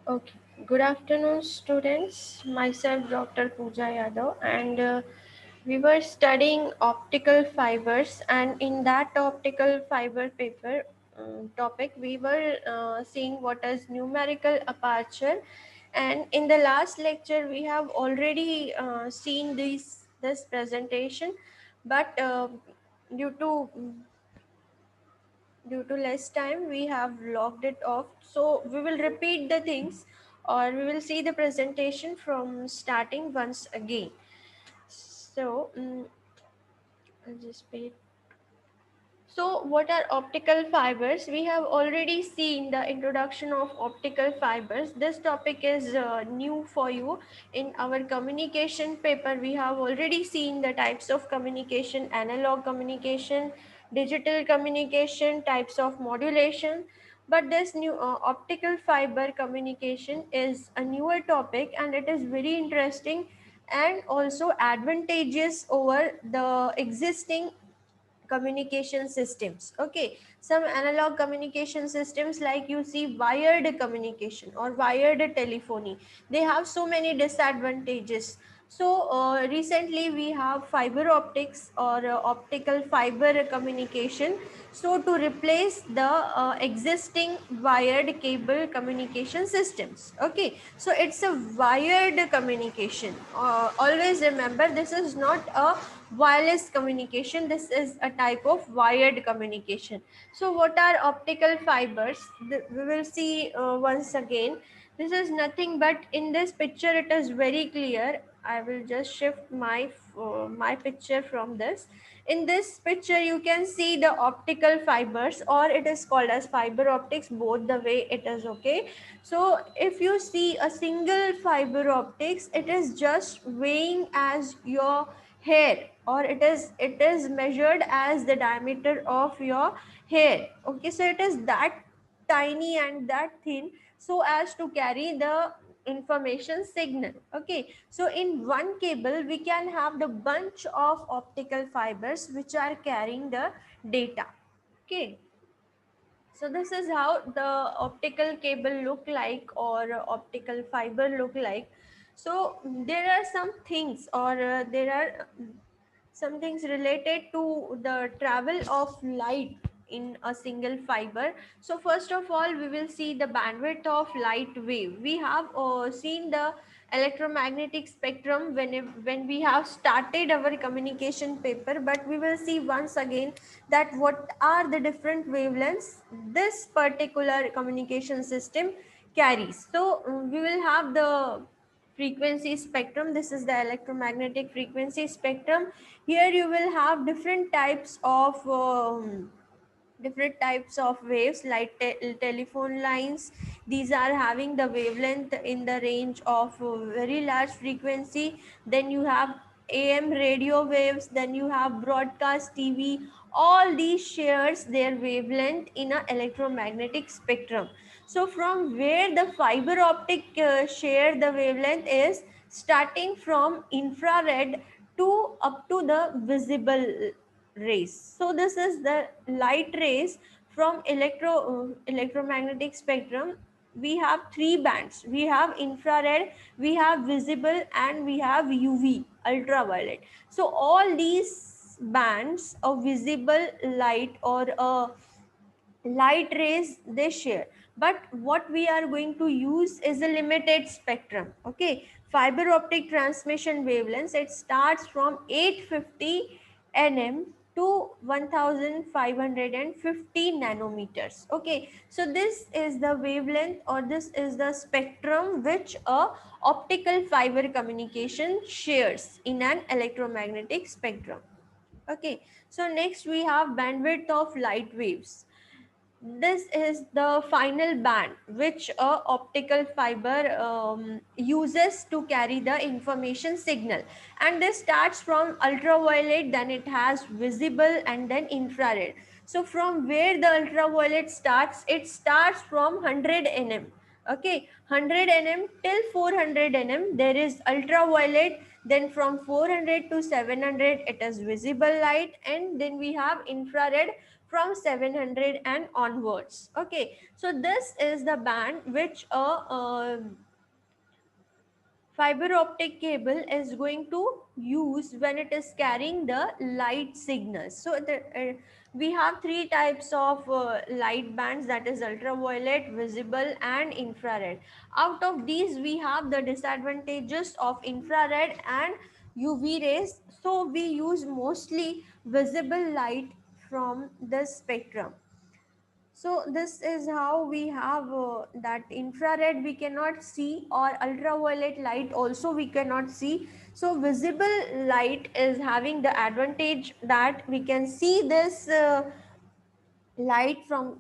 Okay. Good afternoon, students. Myself, Dr. Pooja Yadav, and we were studying optical fibers. And in that optical fiber paper topic, we were seeing what is numerical aperture. And in the last lecture, we have already seen this presentation, but due to due to less time we have logged it off, so we will repeat the things or we will see the presentation from starting once again. So I'll just pay. So, what are optical fibers? We have already seen the introduction of optical fibers. This topic is new for you. In our communication paper, we have already seen the types of communication: analog communication, digital communication, types of modulation. But this new optical fiber communication is a newer topic, and it is very interesting and also advantageous over the existing communication systems. Okay, some analog communication systems, like you see wired communication or wired telephony, they have so many disadvantages. So recently we have fiber optics or optical fiber communication, so to replace the existing wired cable communication systems. Okay, so it's a wired communication. Always remember, this is not a wireless communication, this is a type of wired communication. So what are optical fibers? We will see once again. This is nothing but, in this picture it is very clear. I will just shift my picture from this. In this picture you can see the optical fibers, or it is called as fiber optics, both the way it is okay. So if you see a single fiber optics, it is just weighing as your hair, or it is measured as the diameter of your hair. Okay, so it is that tiny and that thin, so as to carry the information signal. Okay, so in one cable we can have the bunch of optical fibers which are carrying the data. Okay, so this is how the optical cable look like, or optical fiber look like. So there are some things, or there are some things related to the travel of light in a single fiber. So first of all, we will see the bandwidth of light wave. We have seen the electromagnetic spectrum when we have started our communication paper, but we will see once again that what are the different wavelengths this particular communication system carries. So we will have the frequency spectrum. This is the electromagnetic frequency spectrum. Here you will have different types of waves, like telephone lines. These are having the wavelength in the range of very large frequency. Then you have AM radio waves, then you have broadcast TV. All these shares their wavelength in a electromagnetic spectrum. So from where the fiber optic share the wavelength is starting from infrared to up to the visible rays. So this is the light rays from electromagnetic spectrum. We have three bands: we have infrared, we have visible, and we have UV, ultraviolet. So all these bands of visible light or light rays they share, but what we are going to use is a limited spectrum. Okay, fiber optic transmission wavelengths, it starts from 850 nm to 1550 nanometers. Okay, so this is the wavelength, or this is the spectrum which a optical fiber communication shares in an electromagnetic spectrum. Okay, so next we have bandwidth of light waves. This is the final band which a optical fiber uses to carry the information signal, and this starts from ultraviolet, then it has visible, and then infrared. So from where the ultraviolet starts, it starts from 100 nm. Okay, 100 nm till 400 nm there is ultraviolet, then from 400 to 700 it is visible light, and then we have infrared from 700 and onwards. Okay, so this is the band which a fiber optic cable is going to use when it is carrying the light signals. So we have three types of light bands, that is ultraviolet, visible and infrared. Out of these we have the disadvantages of infrared and UV rays, so we use mostly visible light from the spectrum. So this is how we have that infrared we cannot see, or ultraviolet light also we cannot see. So visible light is having the advantage that we can see this light from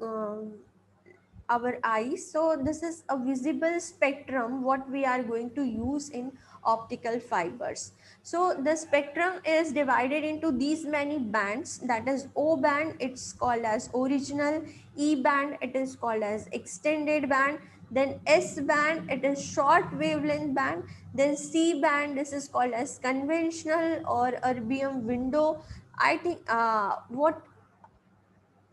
our eyes. So this is a visible spectrum what we are going to use in optical fibers. So the spectrum is divided into these many bands, that is O band, it's called as original; E band, it is called as extended band; then S band, it is short wavelength band; then C band, this is called as conventional or erbium window. I think what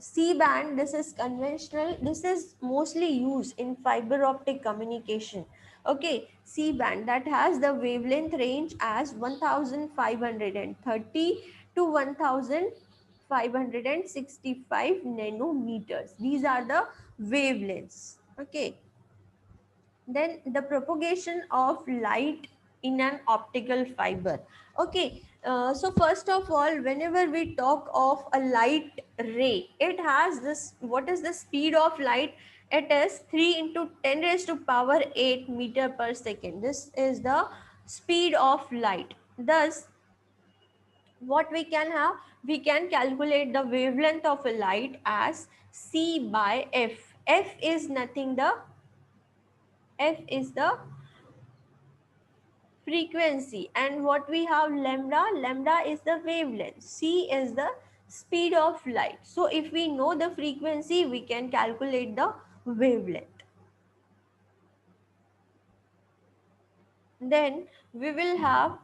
C band, this is conventional. This is mostly used in fiber optic communication. Okay, C band that has the wavelength range as 1530 to 1565 nanometers. These are the wavelengths. Okay, then the propagation of light in an optical fiber. Okay, so first of all, whenever we talk of a light ray, it has this, what is the speed of light? It is 3 into 10 raised to power 8 meter per second. This is the speed of light. Thus what we can have, we can calculate the wavelength of a light as C by F. F is nothing, the F is the frequency, and what we have, lambda is the wavelength, C is the speed of light. So if we know the frequency, we can calculate the wavelength. Then we will have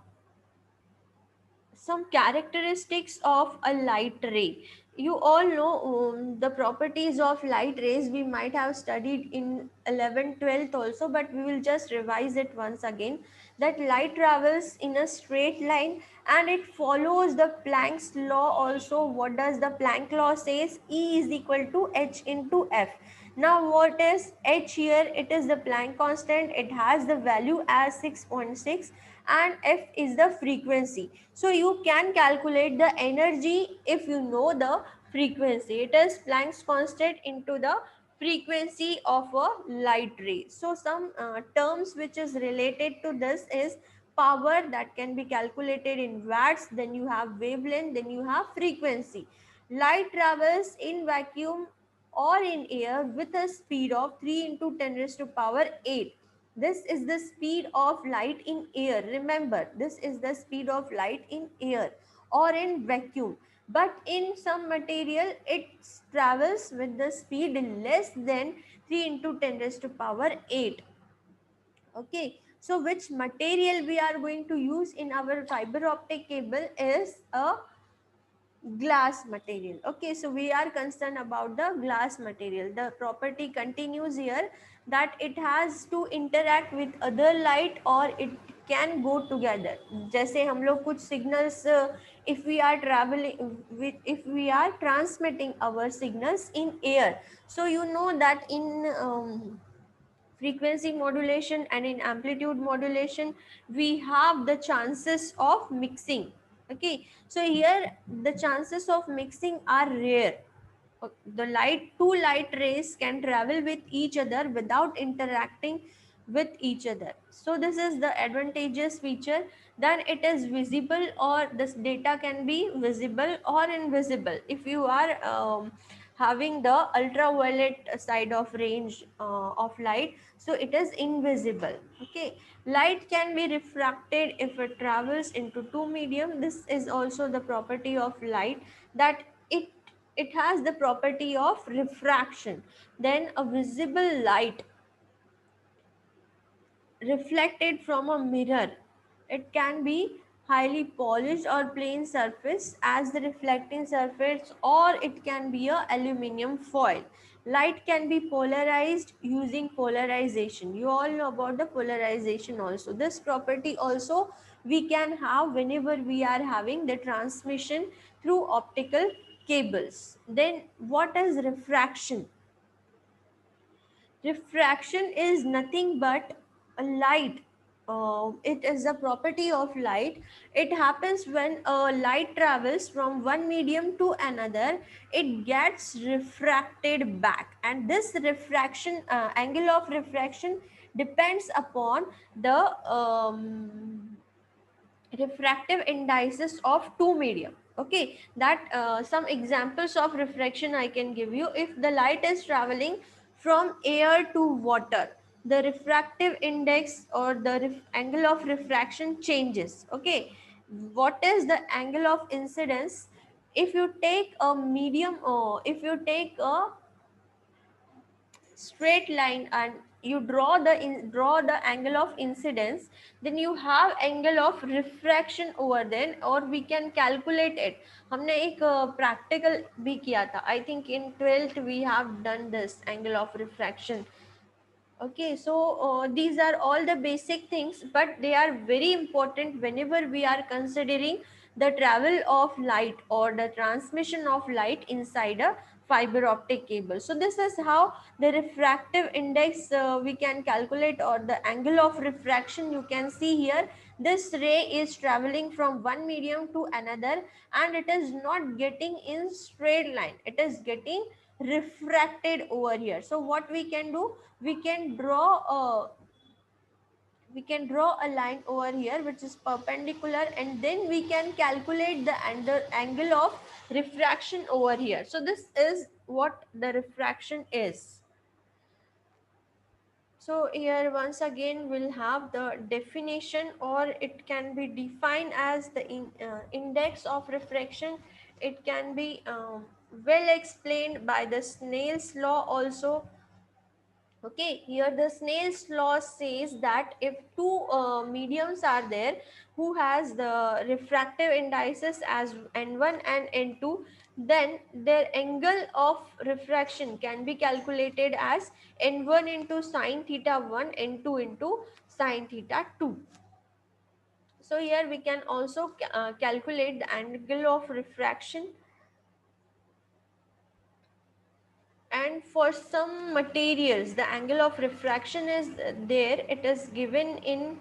some characteristics of a light ray. You all know the properties of light rays, we might have studied in 11th 12th also, but we will just revise it once again. That light travels in a straight line and it follows the Planck's law also. What does the Planck law says? E is equal to h into f. Now what is h here? It is the Planck constant, it has the value as 6.6, and f is the frequency. So you can calculate the energy if you know the frequency. It is Planck's constant into the frequency of a light ray. So some terms which is related to this is power, that can be calculated in watts, then you have wavelength, then you have frequency. Light travels in vacuum or in air with a speed of 3 into 10 raised to power 8. This is the speed of light in air. Remember, this is the speed of light in air or in vacuum. But in some material, it travels with the speed less than 3 into 10 raised to power 8. Okay, so which material we are going to use in our fiber optic cable is a glass material. Okay, so we are concerned about the glass material. The property continues here that it has to interact with other light or it can go together. जैसे हम लोग कुछ signals if we are traveling with, if we are transmitting our signals in air, so you know that in frequency modulation and in amplitude modulation we have the chances of mixing. Okay, so here the chances of mixing are rare. The light, two light rays can travel with each other without interacting with each other. So this is the advantageous feature. Then it is visible, or this data can be visible or invisible. If you are having the ultraviolet side of range of light, so it is invisible. Okay, light can be refracted if it travels into two medium. This is also the property of light, that it has the property of refraction. Then a visible light reflected from a mirror, it can be highly polished or plain surface as the reflecting surface, or it can be a aluminum foil. Light can be polarized using polarization. You all know about the polarization also. This property also we can have whenever we are having the transmission through optical cables. Then what is refraction? Refraction is nothing but a light. It is a property of light. It happens when a light travels from one medium to another, it gets refracted back, and this refraction angle of refraction depends upon the refractive indices of two medium. Okay, that some examples of refraction I can give you. If the light is traveling from air to water, the refractive index or the angle of refraction changes. Okay, what is the angle of incidence? If you take a medium, or if you take a straight line and you draw the angle of incidence, then you have angle of refraction over there, or we can calculate it. हमने एक practical भी किया था, I think in 12th we have done this angle of refraction. Okay, so these are all the basic things, but they are very important whenever we are considering the travel of light or the transmission of light inside a fiber optic cable. So this is how the refractive index we can calculate, or the angle of refraction. You can see here, this ray is traveling from one medium to another, and it is not getting in straight line, it is getting refracted over here. So what we can do, we can draw a line over here which is perpendicular, and then we can calculate the angle of refraction over here. So this is what the refraction is. So here once again we'll have the definition, or it can be defined as the index of refraction. It can be well explained by the Snell's law also. Okay, here the Snell's law says that if two mediums are there who has the refractive indices as n1 and n2, then their angle of refraction can be calculated as n1 into sine theta 1, n2 into sine theta 2. So here we can also calculate the angle of refraction. And for some materials the angle of refraction is there, it is given in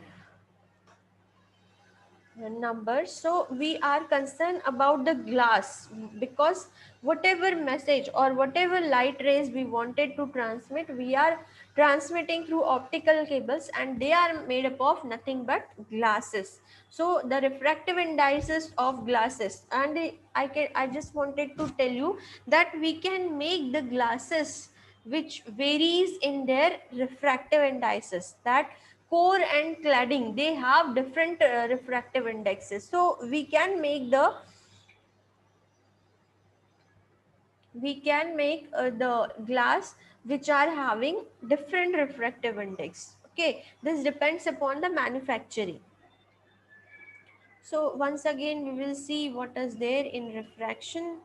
numbers. So we are concerned about the glass, because whatever message or whatever light rays we wanted to transmit, we are transmitting through optical cables, and they are made up of nothing but glasses. So the refractive indices of glasses, and I just wanted to tell you that we can make the glasses which varies in their refractive indices. That core and cladding, they have different refractive indexes, so we can make the glass which are having different refractive index. Okay, this depends upon the manufacturing. So once again we will see what is there in refraction.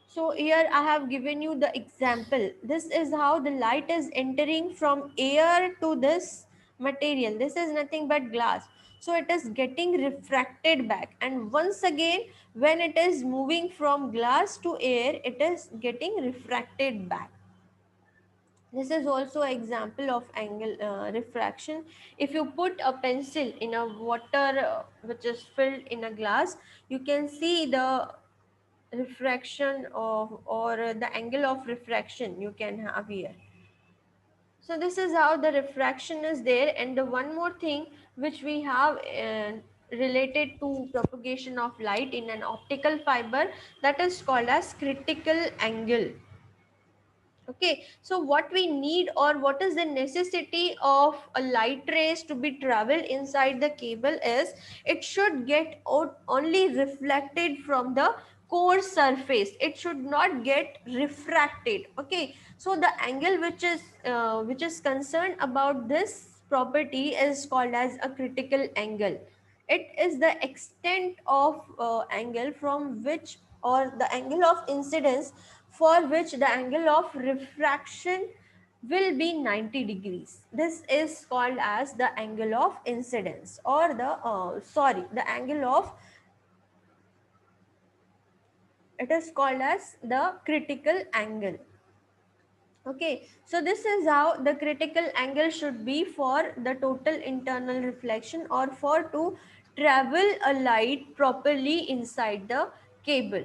So here I have given you the example. This is how the light is entering from air to this material. This is nothing but glass. So it is getting refracted back, and once again when it is moving from glass to air, it is getting refracted back. This is also an example of angle refraction. If you put a pencil in a water which is filled in a glass, you can see the refraction of, or the angle of refraction you can have here. So this is how the refraction is there. And the one more thing which we have related to propagation of light in an optical fiber, that is called as critical angle. Okay, so what we need, or what is the necessity of a light rays to be traveled inside the cable is, it should get out only reflected from the core surface, it should not get refracted. Okay, so the angle which is concerned about this property is called as a critical angle. It is the extent of angle from which, or the angle of incidence for which the angle of refraction will be 90 degrees. This is called as the angle of incidence, or the the angle of, it is called as the critical angle. Okay, so this is how the critical angle should be for the total internal reflection, or for to travel a light properly inside the cable.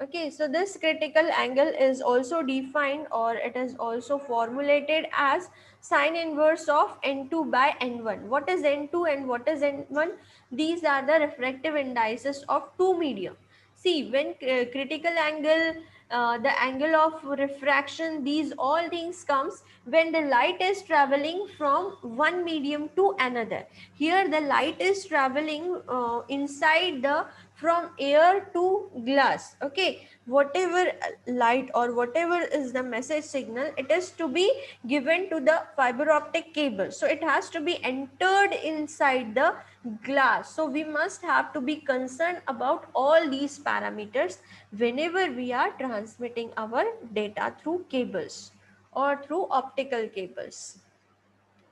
Okay, so this critical angle is also defined, or it is also formulated as sine inverse of n2 by n1. What is n2 and what is n1? These are the refractive indices of two medium. See, when critical angle, the angle of refraction, these all things comes when the light is traveling from one medium to another. Here the light is traveling inside the, from air to glass. Okay, whatever light or whatever is the message signal, it is to be given to the fiber optic cable, so it has to be entered inside the glass. So we must have to be concerned about all these parameters whenever we are transmitting our data through cables or through optical cables.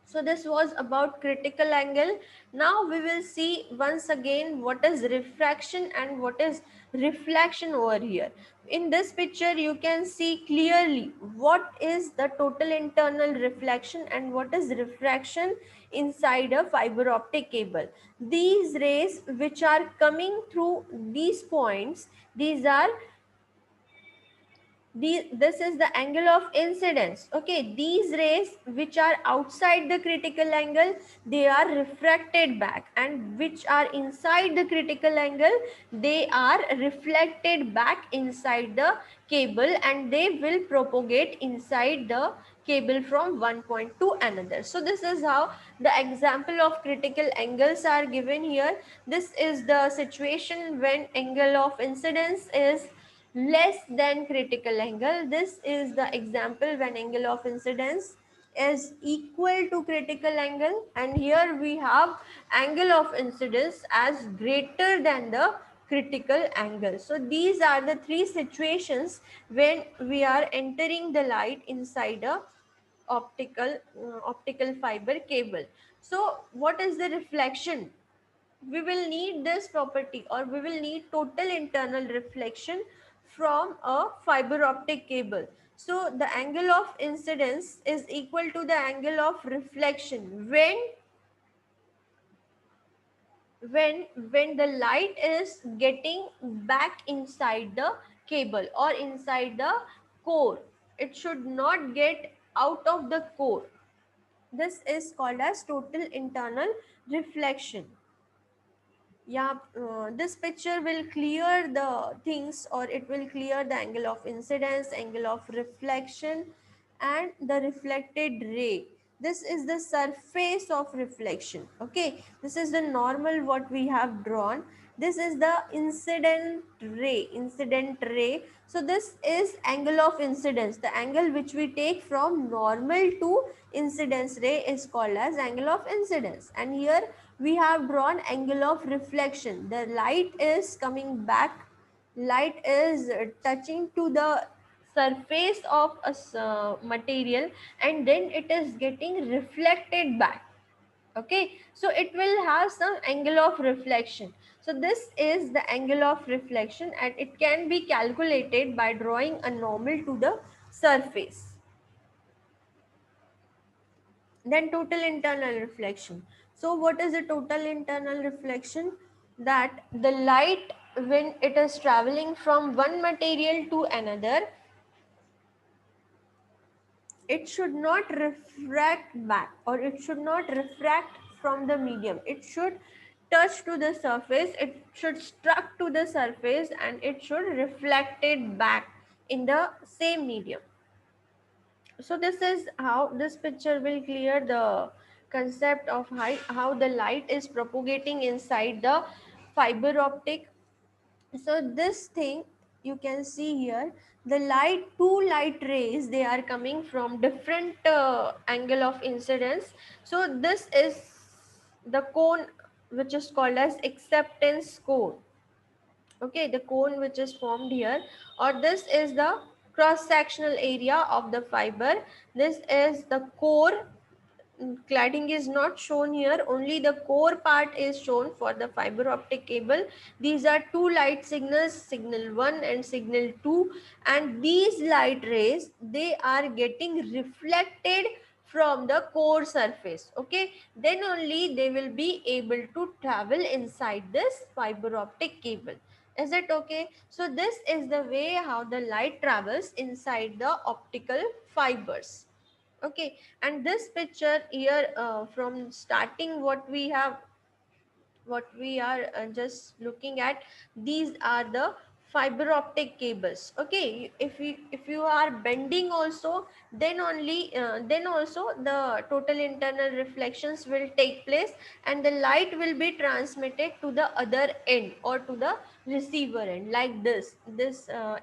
So this was about critical angle. Now we will see once again what is refraction and what is reflection over here. In this picture you can see clearly what is the total internal reflection and what is refraction inside a fiber optic cable. These rays which are coming through these points, these are this is the angle of incidence. Okay, these rays which are outside the critical angle, they are refracted back, and which are inside the critical angle, they are reflected back inside the cable, and they will propagate inside the cable from one point to another. So this is how the example of critical angles are given here. This is the situation when angle of incidence is less than critical angle. This is the example when angle of incidence is equal to critical angle, and here we have angle of incidence as greater than the critical angle. So these are the three situations when we are entering the light inside a optical fiber cable. So what is the reflection? We will need this property, or we will need total internal reflection from a fiber optic cable. So the angle of incidence is equal to the angle of reflection when the light is getting back inside the cable or inside the core. It should not get out of the core. This is called as total internal reflection. Yeah, this picture will clear the things, or it will clear the angle of incidence, angle of reflection, and the reflected ray. This is the surface of reflection. Okay, this is the normal what we have drawn. This is the incident ray. So this is angle of incidence. The angle which we take from normal to incidence ray is called as angle of incidence. And here we have drawn angle of reflection. The light is coming back, light is touching to the surface of a material, and then it is getting reflected back. Okay, so it will have some angle of reflection. So this is the angle of reflection, and it can be calculated by drawing a normal to the surface. Then total internal reflection. So what is the total internal reflection? That the light, when it is traveling from one material to another, it should not refract back, or it should not refract from the medium. It should touch to the surface, it should struck to the surface, and it should reflect it back in the same medium. So this is how this picture will clear the concept of how the light is propagating inside the fiber optic. So this thing you can see here, the two light rays, they are coming from different angle of incidence. So this is the cone, which is called as acceptance cone. Okay, the cone which is formed here, or this is the cross sectional area of the fiber. This is the core. Cladding is not shown here, only the core part is shown for the fiber optic cable. These are two light signals, signal 1 and signal 2, and these light rays, they are getting reflected from the core surface. Okay, then only they will be able to travel inside this fiber optic cable. Is it okay? So this is the way how the light travels inside the optical fibers. Okay, and this picture here, from starting what we are just looking at, these are the fiber optic cables. Okay, if you are bending also, then also the total internal reflections will take place, and the light will be transmitted to the other end or to the receiver end, like this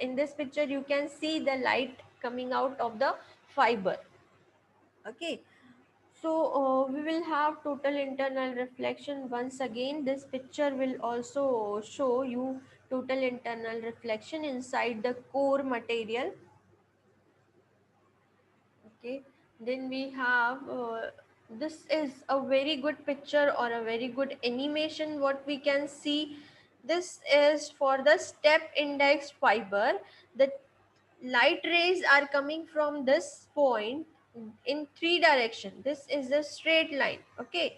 in this picture you can see the light coming out of the fiber. Okay, so we will have total internal reflection. Once again, this picture will also show you total internal reflection inside the core material. Okay, then we have this is a very good picture or a very good animation. What we can see, this is for the step index fiber. The light rays are coming from this point in three direction. This is a straight line. Okay,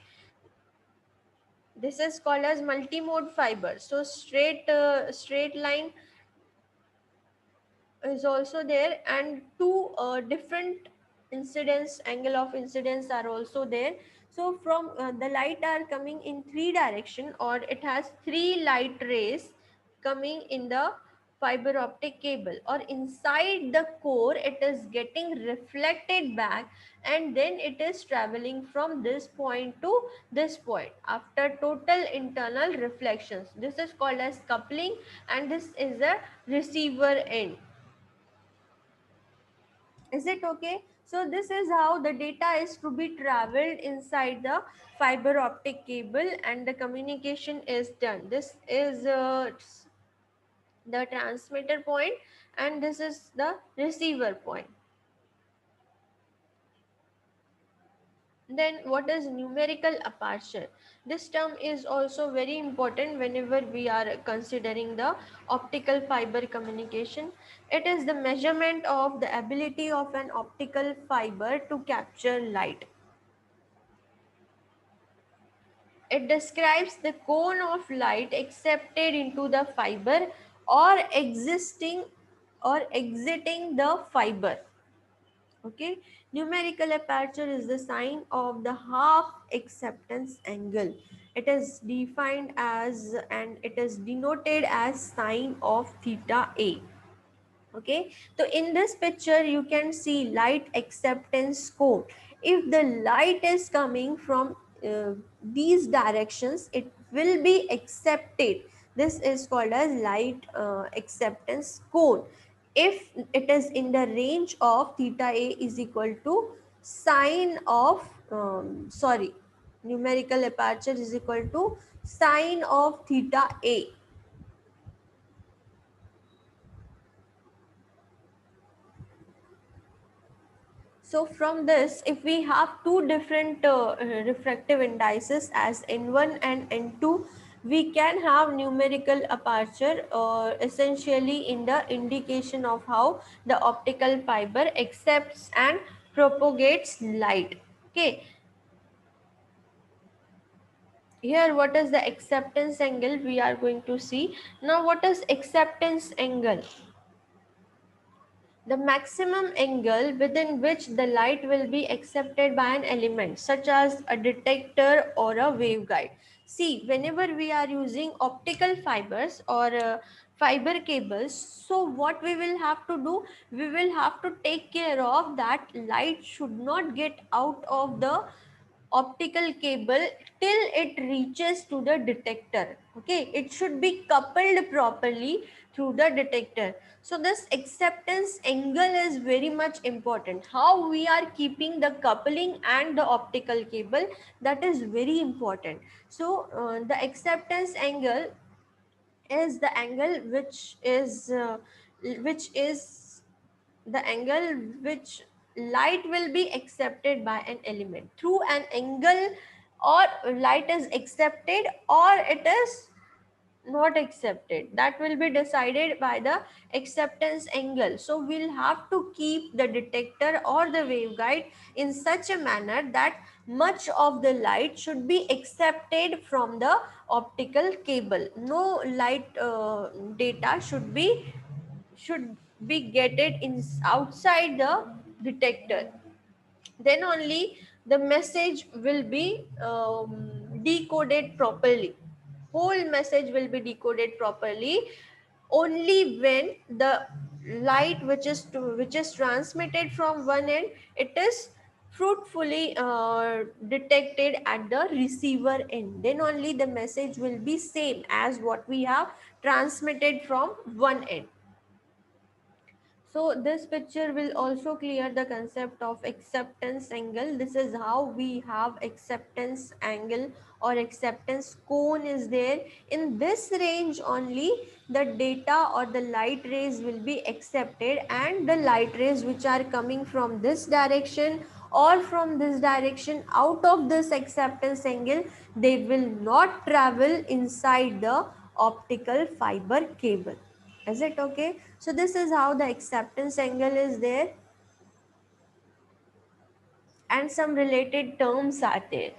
this is called as multimode fiber. So straight line is also there, and two different incidence angle of incidence are also there. So from the light are coming in three direction, or it has three light rays coming in the fiber optic cable, or inside the core it is getting reflected back, and then it is traveling from this point to this point after total internal reflections. This is called as coupling, and this is a receiver end. Is it okay? So this is how the data is to be traveled inside the fiber optic cable, and the communication is done. This is the transmitter point, and this is the receiver point. Then what is numerical aperture? This term is also very important whenever we are considering the optical fiber communication. It is the measurement of the ability of an optical fiber to capture light. It describes the cone of light accepted into the fiber or existing or exiting the fiber. Okay, numerical aperture is the sign of the half acceptance angle. It is defined as, and it is denoted as sine of theta a. Okay, so in this picture you can see light acceptance cone. If the light is coming from these directions, it will be accepted. This is called as light acceptance cone. If it is in the range of theta a is equal to sine of numerical aperture is equal to sine of theta a. So from this, if we have two different refractive indices as N1 and N2, we can have numerical aperture essentially in the indication of how the optical fiber accepts and propagates light. Okay, here what is the acceptance angle we are going to see. Now what is acceptance angle? The maximum angle within which the light will be accepted by an element such as a detector or a waveguide. See, whenever we are using optical fibers or fiber cables, so what we will have to do, we will have to take care of that light should not get out of the optical cable till it reaches to the detector. Okay, it should be coupled properly through the detector. So this acceptance angle is very much important. How we are keeping the coupling and the optical cable, that is very important. So the acceptance angle is the angle which is the angle which light will be accepted by an element through an angle, or light is accepted or it is not accepted, that will be decided by the acceptance angle. So we'll have to keep the detector or the waveguide in such a manner that much of the light should be accepted from the optical cable. No light data should be getted in outside the detector. Then only the message will be decoded properly. Whole message will be decoded properly only when the light which is transmitted from one end, it is fruitfully detected at the receiver end. Then only the message will be same as what we have transmitted from one end. So this picture will also clear the concept of acceptance angle. This is how we have acceptance angle or acceptance cone is there. In this range only the data or the light rays will be accepted, and the light rays which are coming from this direction or from this direction out of this acceptance angle, they will not travel inside the optical fiber cable. Is it okay? So this is how the acceptance angle is there, and some related terms are there.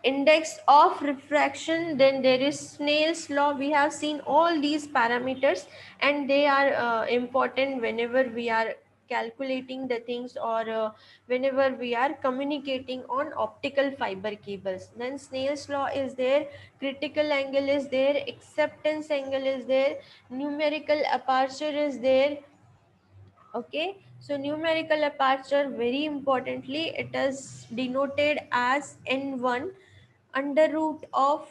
Index of refraction, then there is Snell's law. We have seen all these parameters, and they are important whenever we are calculating the things, or whenever we are communicating on optical fiber cables. Then Snell's law is there, critical angle is there, acceptance angle is there, numerical aperture is there. Okay, so numerical aperture, very importantly, it is denoted as n1 under root of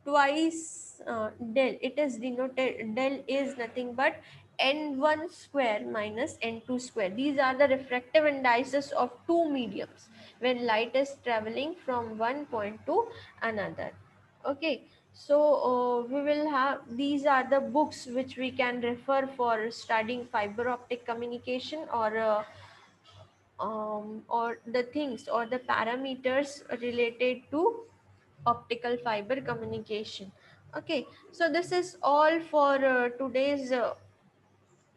twice del. It is denoted, del is nothing but n1 square minus n2 square. These are the refractive indices of two mediums when light is traveling from one point to another. Okay, so we will have, these are the books which we can refer for studying fiber optic communication, or the things or the parameters related to optical fiber communication. Okay, so this is all for today's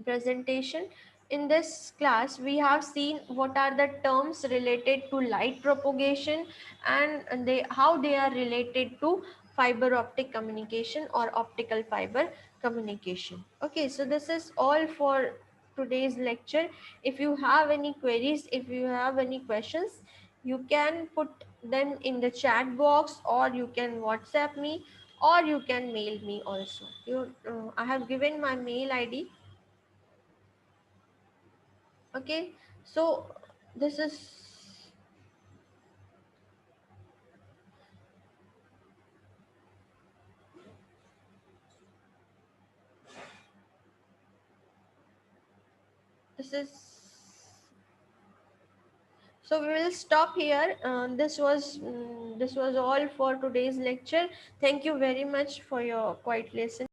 presentation. In this class we have seen what are the terms related to light propagation, and how they are related to fiber optic communication or optical fiber communication. Okay, so this is all for today's lecture. If you have any queries, if you have any questions, you can put them in the chat box, or you can WhatsApp me, or you can mail me also. I have given my mail ID. Okay, so this is, this is so we will stop here. This was all for today's lecture. Thank you very much for your quiet listen.